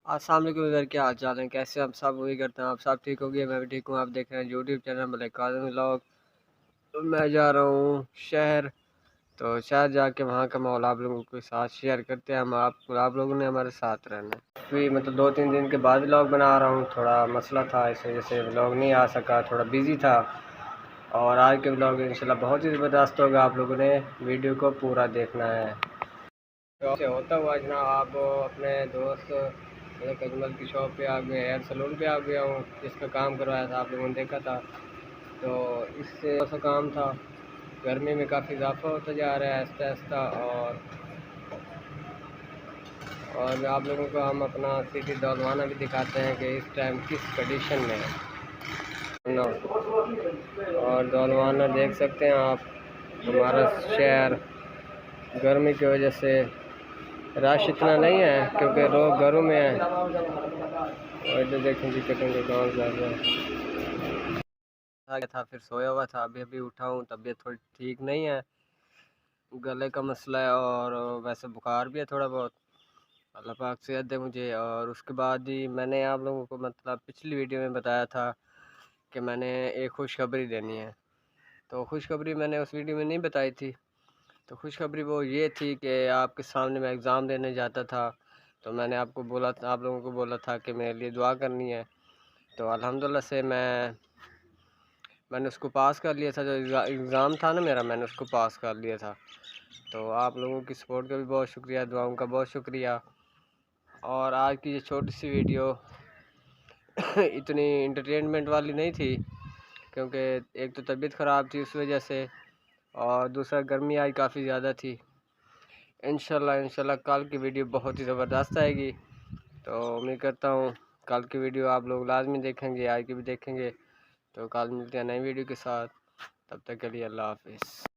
अस्सलाम वालेकुम इधर क्या हाल चाल है, कैसे हम सब वही करते हैं। आप सब ठीक हो गए, मैं भी ठीक हूँ। आप देख रहे हैं YouTube channel Malik Kazim vlog. तो मैं जा रहा हूँ शहर, तो शहर जाके वहाँ का माहौल आप लोगों के साथ शेयर करते हैं। आप लोगों ने हमारे साथ रहना है। फिर मतलब 2-3 दिन के बाद व्लॉग बना रहा हूँ। थोड़ा मसला था, इस वजह से व्लॉग नहीं आ सका, थोड़ा बिज़ी था। और आज के व्लॉग इंशाल्लाह बहुत ही ज़बरदस्त होगा, आप लोगों ने वीडियो को पूरा देखना है। तो से होता हुआ जनाब आप अपने दोस्त मतलब अजमल की शॉप पे आ गए, हेयर सलून पे आ गया हूँ, जिसका काम करवाया था, आप लोगों ने देखा था। तो इससे ऐसा काम था, गर्मी में काफ़ी इजाफा होता जा रहा है आहिस्ता आहिस्ता। और आप लोगों को हम अपना सिटी दौलवाना भी दिखाते हैं कि इस टाइम किस कंडीशन में है ना। और दौलवाना देख सकते हैं आप, हमारा शहर गर्मी की वजह से रश इतना नहीं है क्योंकि लोग घरों में हैं। और इधर देखें जी कटिंग का काम चल रहा है। आ गया था, फिर सोया हुआ था, अभी अभी उठा हूँ। तबीयत थोड़ी ठीक नहीं है, गले का मसला है और वैसे बुखार भी है थोड़ा बहुत। अल्लाह पाक सेहत दे मुझे। और उसके बाद ही मैंने आप लोगों को मतलब पिछली वीडियो में बताया था कि मैंने एक खुशखबरी देनी है। तो खुशखबरी मैंने उस वीडियो में नहीं बताई थी। तो खुशखबरी वो ये थी कि आपके सामने मैं एग्ज़ाम देने जाता था, तो मैंने आपको बोला था, आप लोगों को बोला था कि मेरे लिए दुआ करनी है। तो अल्हम्दुलिल्लाह से मैंने उसको पास कर लिया था। जो एग्ज़ाम था ना मेरा, मैंने उसको पास कर लिया था। तो आप लोगों की सपोर्ट का भी बहुत शुक्रिया, दुआओं का बहुत शुक्रिया। और आज की ये छोटी सी वीडियो इतनी इंटरटेनमेंट वाली नहीं थी, क्योंकि एक तो तबीयत ख़राब थी उस वजह से, और दूसरा गर्मी आज काफ़ी ज़्यादा थी। इंशाल्लाह कल की वीडियो बहुत ही ज़बरदस्त आएगी। तो उम्मीद करता हूँ कल की वीडियो आप लोग लाजमी देखेंगे, आज की भी देखेंगे। तो कल मिलते हैं नई वीडियो के साथ, तब तक के लिए अल्लाह हाफिज़।